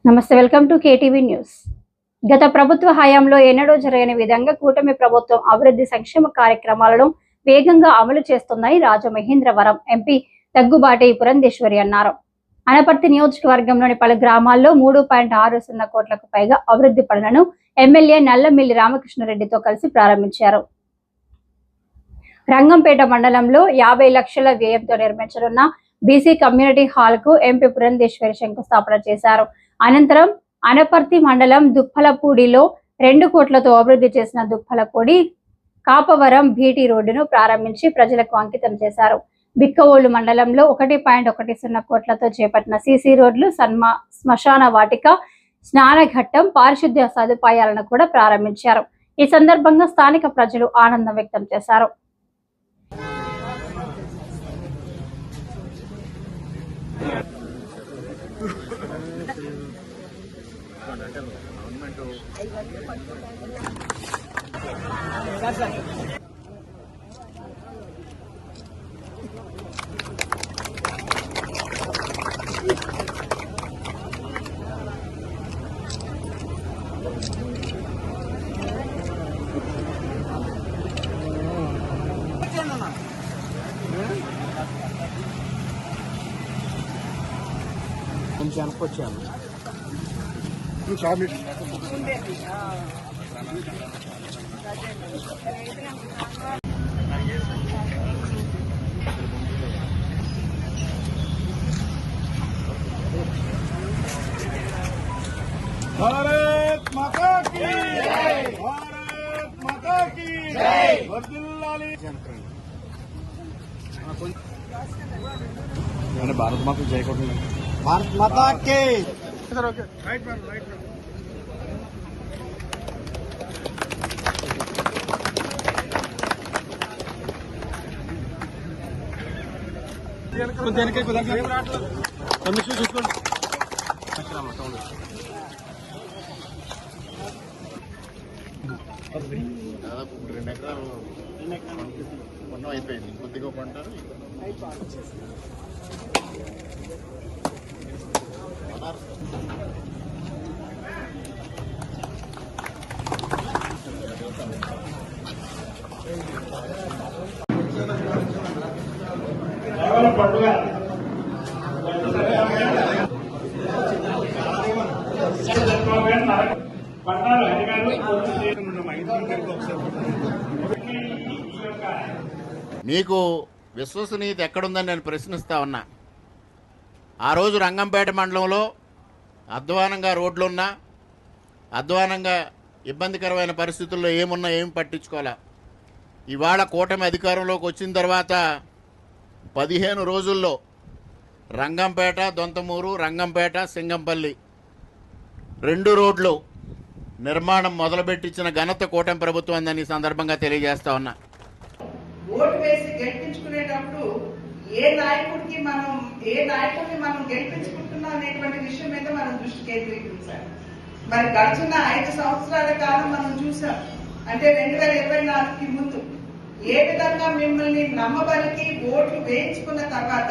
నమస్తే, welcome to KTV news. గత ప్రభుత్వ హయాంలో ఎన్నడూ జరగని విధంగా కూటమి ప్రభుత్వం అభివృద్ధి సంక్షేమ కార్యక్రమాలను వేగంగా అమలు చేస్తుందని రాజమహేంద్రవరం ఎంపీ దగ్గుబాటి పురంధేశ్వరి అన్నారు. అనపర్తి నియోజకవర్గంలోని పలు గ్రామాల్లో 3.60 కోట్లకు పైగా అభివృద్ధి పనులను ఎమ్మెల్యే నల్లమిల్లి రామకృష్ణారెడ్డితో కలిసి ప్రారంభించారు. రంగంపేట మండలంలో 50 లక్షల వ్యయంతో నిర్మించనున్న బీసీ కమ్యూనిటీ హాల్ కు ఎంపీ పురంధేశ్వరి శంకుస్థాపన చేశారు. అనంతరం అనపర్తి మండలం దుప్పలపూడిలో 2 కోట్లతో అభివృద్ధి చేసిన దుప్పలపూడి కాపవరం బీటీ రోడ్డును ప్రారంభించి ప్రజలకు అంకితం చేశారు. బిక్కవోలు మండలంలో 1.10 కోట్లతో చేపట్టిన సీసీ రోడ్లు, శ్మశాన వాటిక, స్నానఘట్టం, పారిశుద్ధ్య సదుపాయాలను కూడా ప్రారంభించారు. ఈ సందర్భంగా స్థానిక ప్రజలు ఆనందం వ్యక్తం చేశారు. కొంచెం అనుకొచ్చాను. भारत माता की जय, भारत माता की जय, वर्दिल्लाली भारत माता जय को भारत माता के దాదాపు 2 ఎకరాలు మొన్న అయిపోయింది. కొద్దిగా పంటారు. పండుగ మీకు విశ్వసనీయత ఎక్కడుందని నేను ప్రశ్నిస్తా ఉన్నా. ఆ రోజు రంగంపేట మండలంలో అధ్వానంగా రోడ్లున్నా, అధ్వానంగా ఇబ్బందికరమైన పరిస్థితుల్లో ఏమున్నా ఏమి పట్టించుకోవాలా. ఇవాళ కూటమి అధికారంలోకి వచ్చిన తర్వాత 15 రోజుల్లో రంగంపేట, దొంతమూరు, రంగంపేట, సింగంపల్లి 2 రోడ్లు నిర్మాణం మొదలుపెట్టించిన ఘనత కూటమి ప్రభుత్వం అందని సందర్భంగా తెలియజేస్తా ఉన్నా. ఓటు వేసి గెలిపించుకునేటప్పుడు ఏ నాయకుడిని మనం గెలిపించుకుంటున్నాం అనేటువంటి విషయం మీద మనం దృష్టి కేంద్రీకరించాలి. మరి గడిచిన 5 సంవత్సరాల కాలం మనం చూసాం. అంటే 2024కి ముందు ఏ విధంగా మిమ్మల్ని నమ్మబలికి ఓట్లు వేయించుకున్న తర్వాత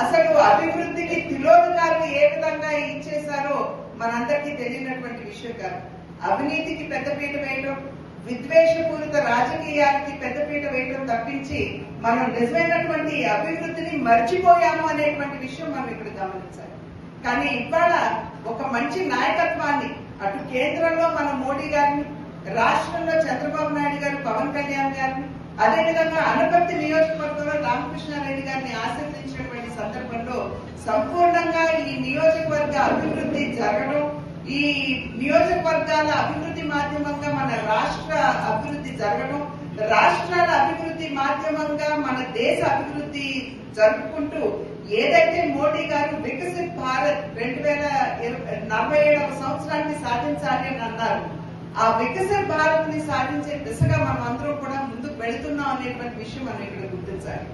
అసలు అభివృద్ధికి తిలోదకాలు ఏ విధంగా ఇచ్చేశారో మనందరికీ తెలియనటువంటి విషయం కాదు. అవినీతికి పెద్దపీట వేయడం, విద్వేషపూరిత రాజకీయాలకి పెద్దపీట వేయడం తప్పించి మనం నిజమైనటువంటి అభివృద్ధిని మర్చిపోయాము అనేటువంటి విషయం మనం ఇక్కడ గమనించాలి. కానీ ఇవాళ ఒక మంచి నాయకత్వాన్ని అటు కేంద్రంలో మన మోడీ గారిని, రాష్ట్రంలో చంద్రబాబు నాయుడు గారు, పవన్ కళ్యాణ్ గారిని, అదేవిధంగా అనపర్తి నియోజకవర్గంలో రామకృష్ణారెడ్డి గారిని ఆశీర్వదించినటువంటి సందర్భంలో సంపూర్ణంగా ఈ నియోజకవర్గ అభివృద్ధి జరగడం, ఈ నియోజకవర్గాల అభివృద్ధి మాధ్యమంగా మన రాష్ట్ర అభివృద్ధి జరగడం, రాష్ట్రాల అభివృద్ధి మాధ్యమంగా మన దేశ అభివృద్ధి జరుపుకుంటూ ఏదైతే మోడీ గారు వికసిత్ భారత్ 2047వ సంవత్సరానికి సాధించాలి అని అన్నారు, ఆ వికసిత్ భారత్ ని సాధించే దిశగా మనం అందరం కూడా ముందుకు వెళుతున్నాం అనేటువంటి విషయం మనం ఇక్కడ గుర్తించాలి.